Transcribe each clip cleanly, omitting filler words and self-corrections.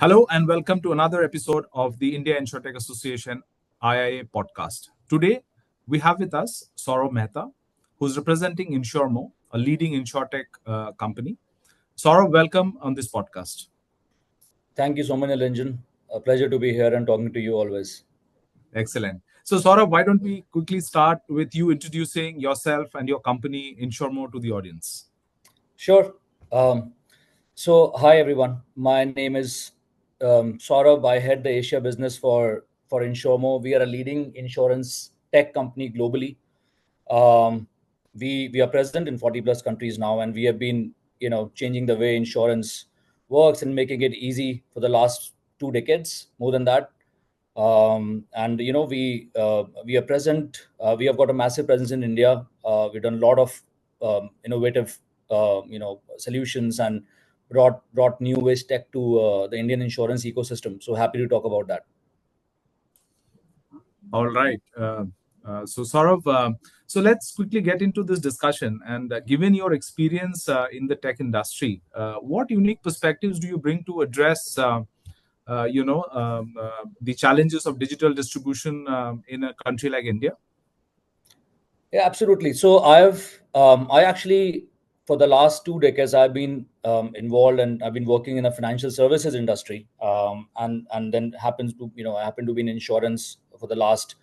Hello and welcome to another episode of the India InsurTech Association IIA podcast. Today, we have with us Saurabh Mehta, who's representing InsureMO, a leading InsurTech company. Saurabh, welcome on this podcast. Thank you so much, Nilanjan. A pleasure to be here and talking to you always. Excellent. So, Saurabh, why don't we quickly start with you introducing yourself and your company, InsureMO, to the audience? Sure. Um, hi everyone. My name is Saurabh. I head the Asia business for InsureMO. We are a leading insurance tech company globally. We are present in 40 plus countries now, and we have been changing the way insurance works and making it easy for the last 2 decades, more than that. And we are present. We have got a massive presence in India. We've done a lot of innovative solutions and brought new ways tech to the Indian insurance ecosystem. So happy to talk about that. All right. So, Saurav, so let's quickly get into this discussion. And given your experience in the tech industry, what unique perspectives do you bring to address, the challenges of digital distribution in a country like India? Yeah, absolutely. So I actually, for the last 2 decades, I've been involved and I've been working in a financial services industry, and then I happen to be in insurance for the last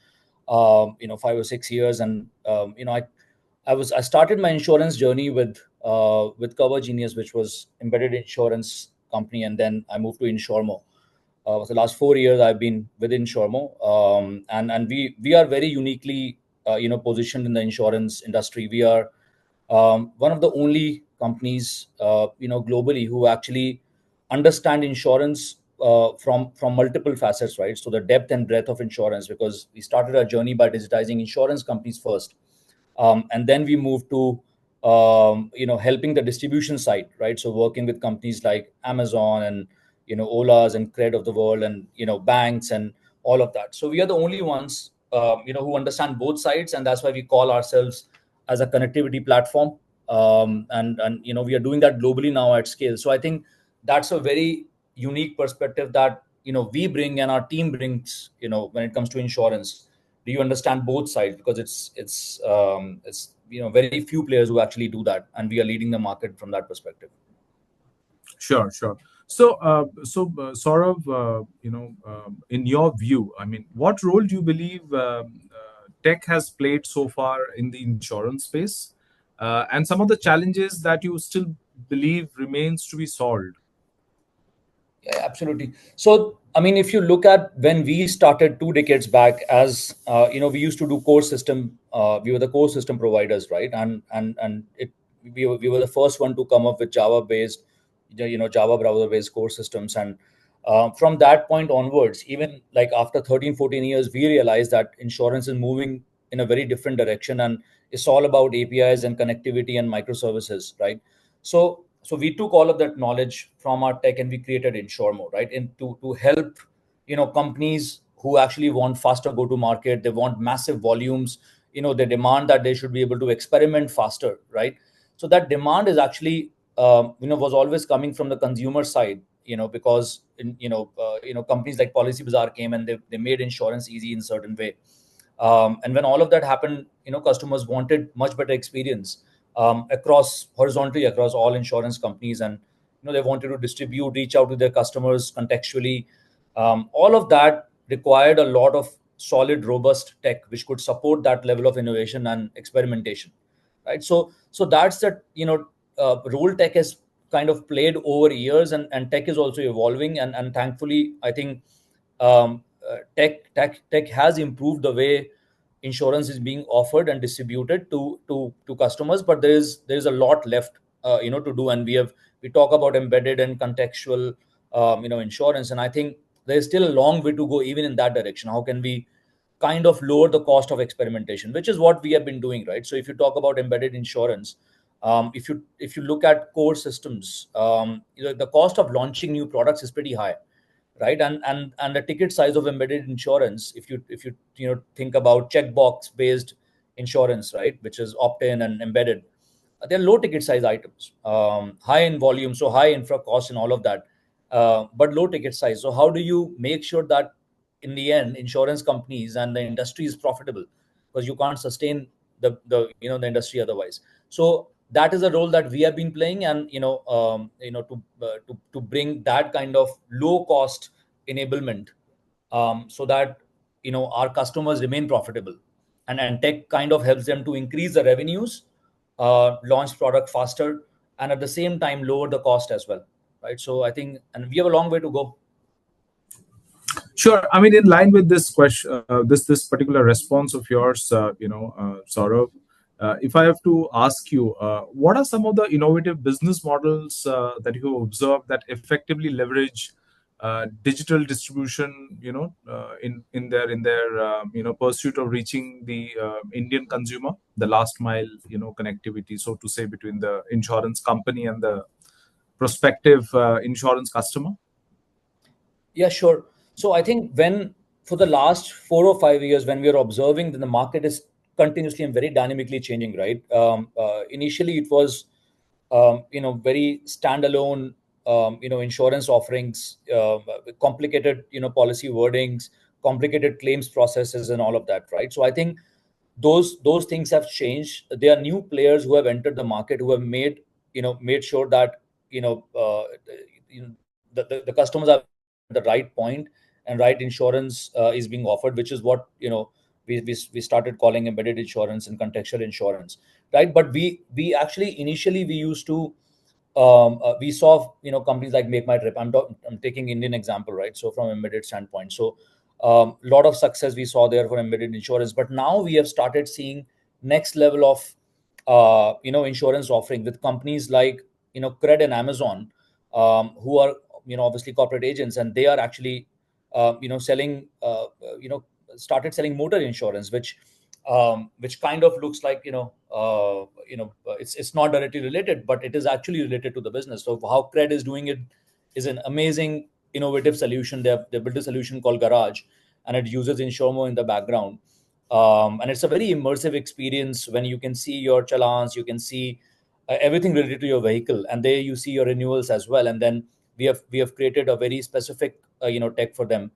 5 or 6 years, and I started my insurance journey with Cover Genius, which was embedded insurance company, and then I moved to InsureMO. For the last 4 years, I've been with InsureMO, and we are very uniquely positioned in the insurance industry. We are one of the only companies globally who actually understand insurance from multiple facets, right? So the depth and breadth of insurance, because we started our journey by digitizing insurance companies first, and then we moved to helping the distribution side, right? So working with companies like Amazon and Ola's and Cred of the world, and banks and all of that. So we are the only ones who understand both sides, and that's why we call ourselves as a connectivity platform. And we are doing that globally now at scale. So I think that's a very unique perspective that we bring and our team brings when it comes to insurance. Do you understand both sides? Because it's very few players who actually do that, and we are leading the market from that perspective. Sure, sure. So, Saurav, in your view, I mean, what role do you believe tech has played so far in the insurance space, and some of the challenges that you still believe remains to be solved? Yeah, absolutely. So, I mean, if you look at when we started 2 decades back, as we used to do core system. We were the core system providers, right? We were the first one to come up with Java based, Java browser based core systems. And from that point onwards, even like after 13, 14 years, we realized that insurance is moving in a very different direction, and it's all about APIs and connectivity and microservices, right? So we took all of that knowledge from our tech and we created InsureMo, right? And to help companies who actually want faster go to market. They want massive volumes. They demand that they should be able to experiment faster, right? So that demand is actually was always coming from the consumer side, because companies like Policy Bazaar came and they made insurance easy in certain way. And when all of that happened, customers wanted much better experience across horizontally across all insurance companies, and they wanted to distribute, reach out to their customers contextually. All of that required a lot of solid, robust tech which could support that level of innovation and experimentation, right? So that's the role tech has kind of played over years, and tech is also evolving, and thankfully I think tech has improved the way insurance is being offered and distributed to customers. But there is a lot left to do, and we talk about embedded and contextual insurance, and I think there's still a long way to go even in that direction. How can we kind of lower the cost of experimentation, which is what we have been doing, right? So if you talk about embedded insurance, if you look at core systems, the cost of launching new products is pretty high, right? And the ticket size of embedded insurance, if you think about checkbox based insurance, right, which is opt-in and embedded, they're low ticket size items, high in volume, so high infra cost and all of that. but low ticket size. So how do you make sure that in the end, insurance companies and the industry is profitable, because you can't sustain the industry otherwise. So that is a role that we have been playing, and to bring that kind of low cost enablement, so that our customers remain profitable, and tech kind of helps them to increase the revenues, launch product faster, and at the same time lower the cost as well, right? So I think, and we have a long way to go. Sure. I mean, in line with this question, this particular response of yours, Saurav, if I have to ask you, what are some of the innovative business models that you have observed that effectively leverage digital distribution, in their pursuit of reaching the Indian consumer, the last mile, connectivity, so to say, between the insurance company and the prospective insurance customer? Yeah, sure. So I think, when for the last 4 or 5 years, when we are observing that the market is continuously and very dynamically changing, right? Initially, it was very standalone, insurance offerings, complicated, policy wordings, complicated claims processes, and all of that, right? So I think those things have changed. There are new players who have entered the market, who have made sure that the customers are at the right point, and right insurance is being offered, which is what we started calling embedded insurance and contextual insurance, right? But we actually, initially, we used to we saw companies like Make My Trip. I'm taking Indian example, right? So from embedded standpoint, so lot of success we saw there for embedded insurance. But now we have started seeing next level of insurance offering with companies like Cred and Amazon, who are obviously corporate agents, and they are actually selling started selling motor insurance, which kind of looks like it's not directly related, but it is actually related to the business. So how Cred is doing it is an amazing innovative solution. They built a solution called Garage, and it uses InsureMO in the background. And it's a very immersive experience when you can see your challans, you can see everything related to your vehicle, and there you see your renewals as well. And then we have created a very specific tech for them,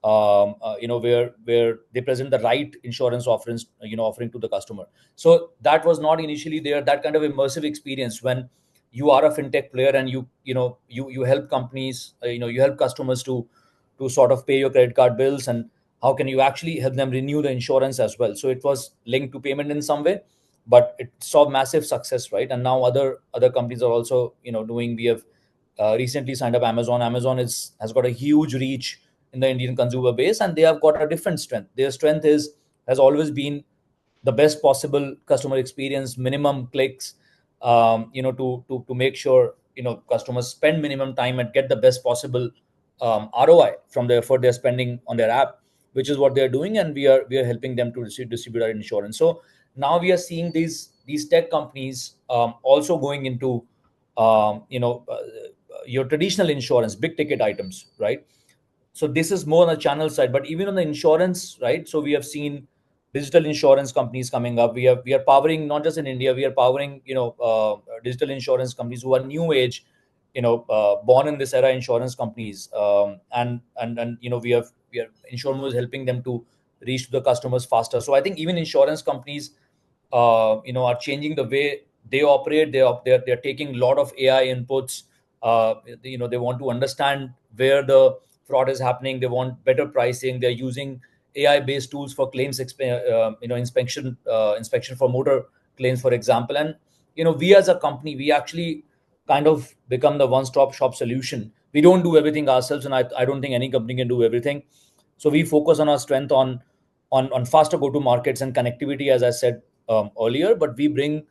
where they present the right insurance offerings, offering to the customer. So that was not initially there, that kind of immersive experience when you are a fintech player, and you help companies, you help customers to sort of pay your credit card bills, and how can you actually help them renew the insurance as well. So it was linked to payment in some way, but it saw massive success, right? And now other companies are also doing. We have recently signed up Amazon has got a huge reach in the Indian consumer base, and they have got a different strength. Their strength has always been the best possible customer experience, minimum clicks, to make sure customers spend minimum time and get the best possible ROI from the effort they're spending on their app, which is what they're doing, and we are helping them to distribute our insurance. So now we are seeing these tech companies also going into your traditional insurance, big ticket items, right? So this is more on the channel side, but even on the insurance, right? So we have seen digital insurance companies coming up. We are powering, not just in India, we are powering digital insurance companies who are new age, born in this era insurance companies, and we are InsureMO is helping them to reach to the customers faster. So I think even insurance companies are changing the way they operate. They're taking a lot of AI inputs. They want to understand where the fraud is happening. They want better pricing. They're using AI based tools for claims inspection for motor claims, for example. And we as a company, we actually kind of become the one stop shop solution. We don't do everything ourselves, and I don't think any company can do everything. So we focus on our strength on faster go to markets and connectivity, as I said earlier. But we bring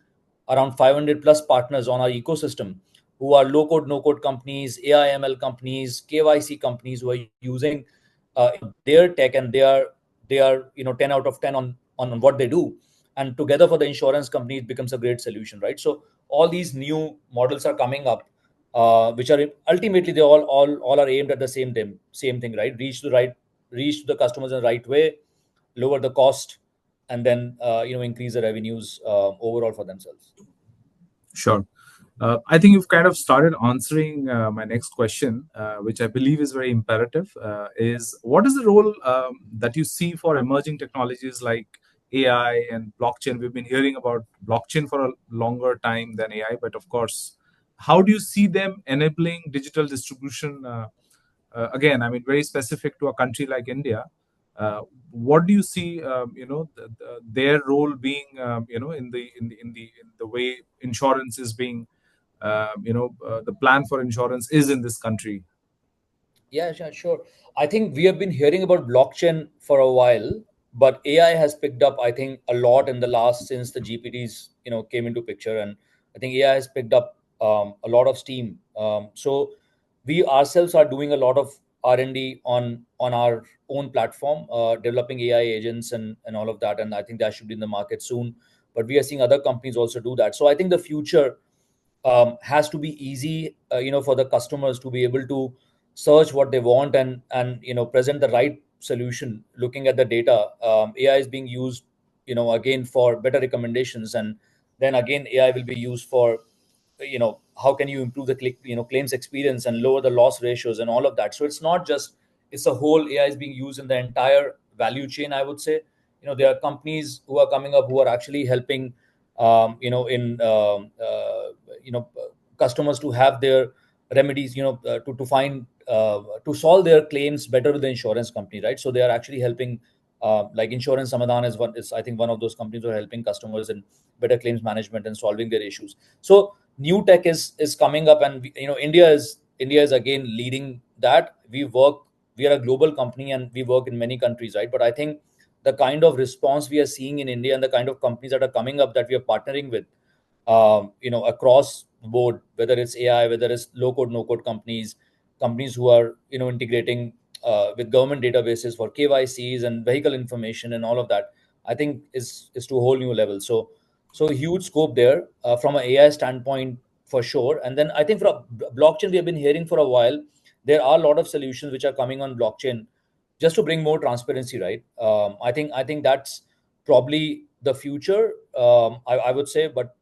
around 500 plus partners on our ecosystem, who are low code, no code companies, AI ML companies, KYC companies, who are using their tech, and they are 10 out of 10 on what they do. And together for the insurance company, it becomes a great solution, right? So all these new models are coming up, which are ultimately, they all are aimed at the same thing, right? Reach the customers in the right way, lower the cost, and then increase the revenues overall for themselves. Sure. I think you've kind of started answering my next question, which I believe is very imperative. Is what is the role that you see for emerging technologies like AI and blockchain? We've been hearing about blockchain for a longer time than AI, but of course, how do you see them enabling digital distribution? Again, I mean, very specific to a country like India. What do you see, their role being, in the way insurance is being, the plan for insurance is in this country? Yeah, sure, sure. I think we have been hearing about blockchain for a while, but AI has picked up, I think, a lot in the last since the GPTs, came into picture, and I think AI has picked up a lot of steam. So we ourselves are doing a lot of R&D on our own platform, developing AI agents and all of that, and I think that should be in the market soon. But we are seeing other companies also do that. So I think the future has to be easy, for the customers to be able to search what they want and present the right solution looking at the data. AI is being used, again, for better recommendations, and then again AI will be used for, how can you improve the claims experience and lower the loss ratios and all of that. So it's not just, it's a whole, AI is being used in the entire value chain, I would say. There are companies who are coming up who are actually helping, in customers to have their remedies, to find, to solve their claims better with the insurance company, right? So they are actually helping, like Insurance Samadhan is, I think, one of those companies who are helping customers in better claims management and solving their issues. So new tech is coming up, and India is again leading that. We are a global company and we work in many countries, right? But I think the kind of response we are seeing in India and the kind of companies that are coming up that we are partnering with, across the board, whether it's AI, whether it's low code, no code companies, companies who are, integrating with government databases for KYCs and vehicle information and all of that, I think is to a whole new level. So huge scope there, from an AI standpoint, for sure. And then I think for blockchain, we have been hearing for a while. There are a lot of solutions which are coming on blockchain just to bring more transparency, right? I think that's probably the future, I would say. But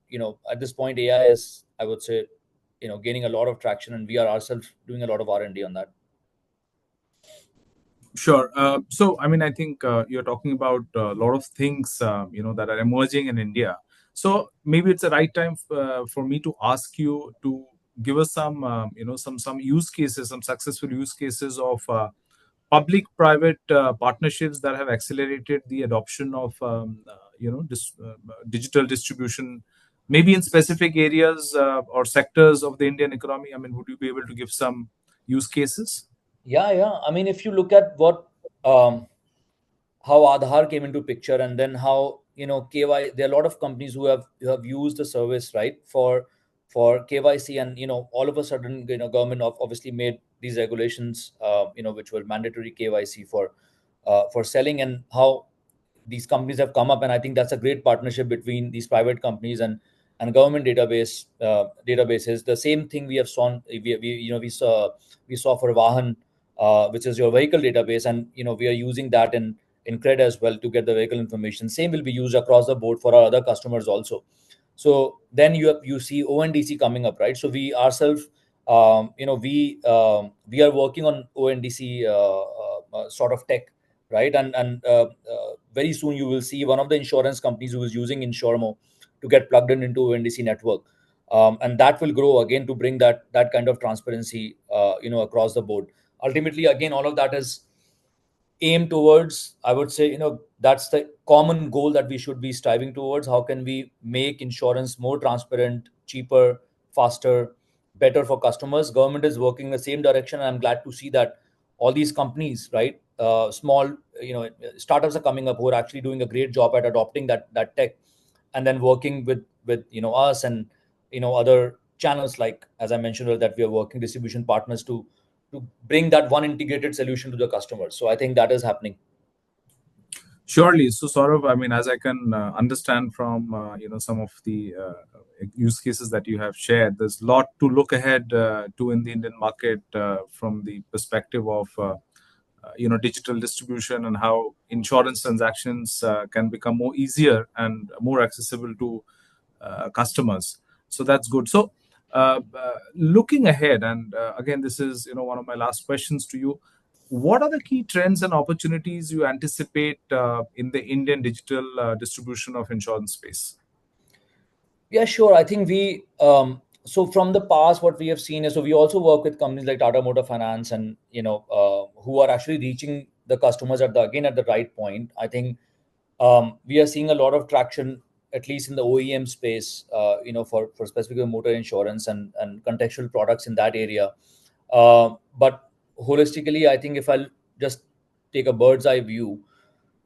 at this point, AI is, I would say, gaining a lot of traction, and we are ourselves doing a lot of R&D on that. Sure. So, I mean, I think you're talking about a lot of things, that are emerging in India. So maybe it's the right time for me to ask you to give us some, some use cases, some successful use cases of public-private partnerships that have accelerated the adoption of, digital distribution, maybe in specific areas or sectors of the Indian economy. I mean, would you be able to give some use cases? Yeah, yeah. I mean, if you look at um, how Aadhaar came into picture, and then how, KY, there are a lot of companies who have used the service, right, for KYC, and all of a sudden, government obviously made these regulations, which were mandatory KYC for selling, and how these companies have come up. And I think that's a great partnership between these private companies and government databases. The same thing we have seen, we saw for Vahan, which is your vehicle database, and we are using that in cred as well to get the vehicle information. Same will be used across the board for our other customers also. So then you see ONDC coming up, right? So we ourselves, we are working on ONDC sort of tech, right? And very soon you will see one of the insurance companies who is using InsureMO to get plugged into ONDC network, and that will grow again to bring that kind of transparency, across the board. Ultimately, again, all of that is aim towards, I would say, that's the common goal that we should be striving towards. How can we make insurance more transparent, cheaper, faster, better for customers? Government is working in the same direction, and I'm glad to see that all these companies, right, small, startups are coming up who are actually doing a great job at adopting that tech, and then working with us and other channels, like, as I mentioned earlier, that we are working distribution partners to bring that one integrated solution to the customer. So I think that is happening. Surely. So, Saurabh, I mean, as I can understand from some of the use cases that you have shared, there's a lot to look ahead to in the Indian market from the perspective of digital distribution and how insurance transactions can become more easier and more accessible to customers. So that's good. So Looking ahead, and again, this is one of my last questions to you. What are the key trends and opportunities you anticipate in the Indian digital distribution of insurance space? Yeah, sure. I think so from the past, what we have seen is, so we also work with companies like Tata Motor Finance and, who are actually reaching the customers at the right point. I think we are seeing a lot of traction, at least in the OEM space, for specifically motor insurance and contextual products in that area. But holistically, I think if I'll just take a bird's eye view,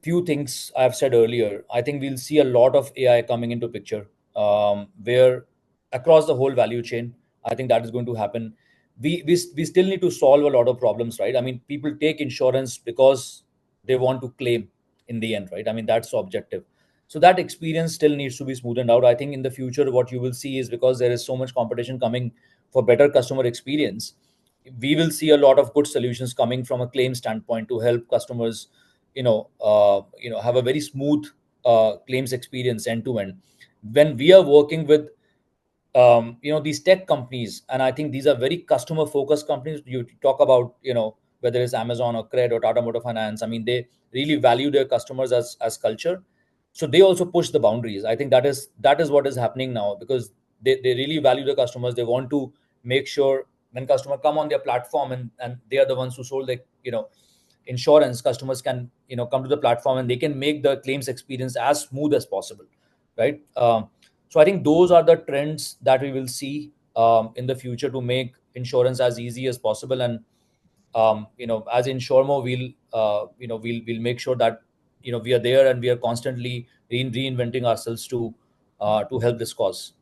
few things I've said earlier. I think we'll see a lot of AI coming into picture, where across the whole value chain, I think that is going to happen. We still need to solve a lot of problems, right? I mean, people take insurance because they want to claim in the end, right? I mean, that's the objective. So that experience still needs to be smoothened out. I think in the future, what you will see is, because there is so much competition coming for better customer experience, we will see a lot of good solutions coming from a claim standpoint to help customers, have a very smooth claims experience end to end. When we are working with these tech companies, and I think these are very customer focused companies. You talk about, whether it's Amazon or Cred or Tata Motor Finance. I mean, they really value their customers as culture, so they also push the boundaries. I think that is what is happening now, because they really value the customers. They want to make sure when customer come on their platform, and they are the ones who sold the insurance, customers can come to the platform and they can make the claims experience as smooth as possible, right? So I think those are the trends that we will see in the future, to make insurance as easy as possible. And as InsureMO, we'll make sure that we are there, and we are constantly reinventing ourselves to help this cause.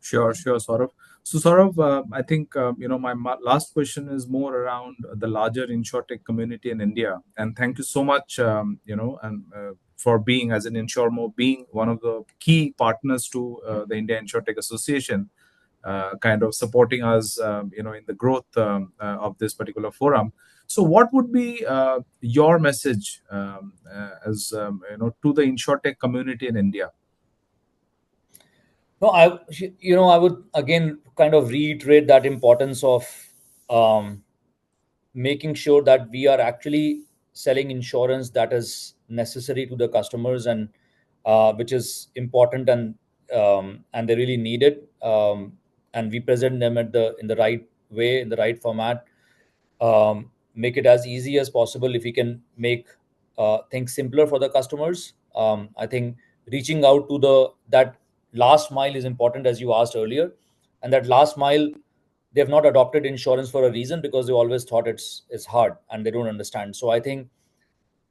Sure, sure, Saurabh. So, Saurabh, I think my last question is more around the larger insurtech community in India. And thank you so much, and for being, as an InsureMo, being one of the key partners to the India InsurTech Association, kind of supporting us, in the growth of this particular forum. So, what would be your message, as to the insurtech community in India? No, I would again kind of reiterate that importance of um, making sure that we are actually selling insurance that is necessary to the customers, and which is important, and they really need it, and we present them in the right way, in the right format. Make it as easy as possible. If we can make things simpler for the customers, I think reaching out to the that last mile is important, as you asked earlier. And that last mile, they have not adopted insurance for a reason, because they always thought it's hard and they don't understand. So I think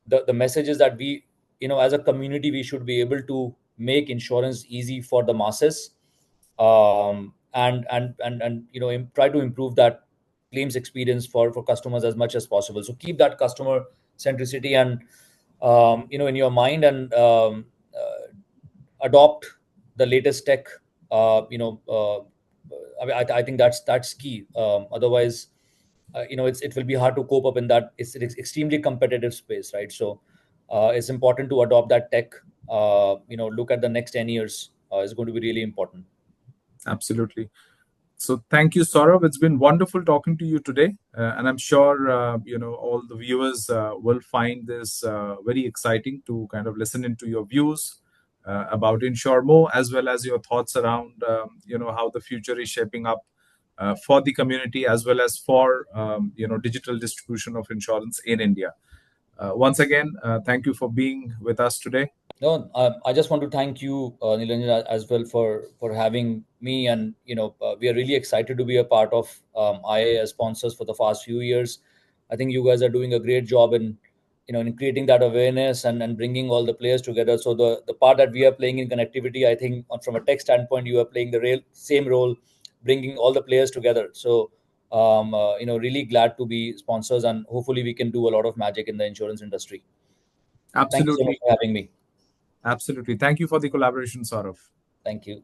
the message is that we, as a community, we should be able to make insurance easy for the masses, and try to improve that claims experience for customers as much as possible. So keep that customer centricity and in your mind, and adopt the latest tech. I think that's key. Otherwise, it will be hard to cope up in that. It's an extremely competitive space, right? So it's important to adopt that tech. Look at the next 10 years, is going to be really important. Absolutely. So thank you, Saurabh. It's been wonderful talking to you today, and I'm sure all the viewers will find this very exciting to kind of listen into your views about InsureMo, as well as your thoughts around how the future is shaping up for the community, as well as for digital distribution of insurance in India. Once again, thank you for being with us today. No, I just want to thank you, Nilanjan, as well for having me. And we are really excited to be a part of IA as sponsors for the past few years. I think you guys are doing a great job in creating that awareness, and bringing all the players together. So the part that we are playing in connectivity, I think from a tech standpoint, you are playing the real same role, bringing all the players together. So really glad to be sponsors, and hopefully we can do a lot of magic in the insurance industry. Thank you so much Absolutely. for having me. Absolutely. Thank you for the collaboration, Saurav. Thank you.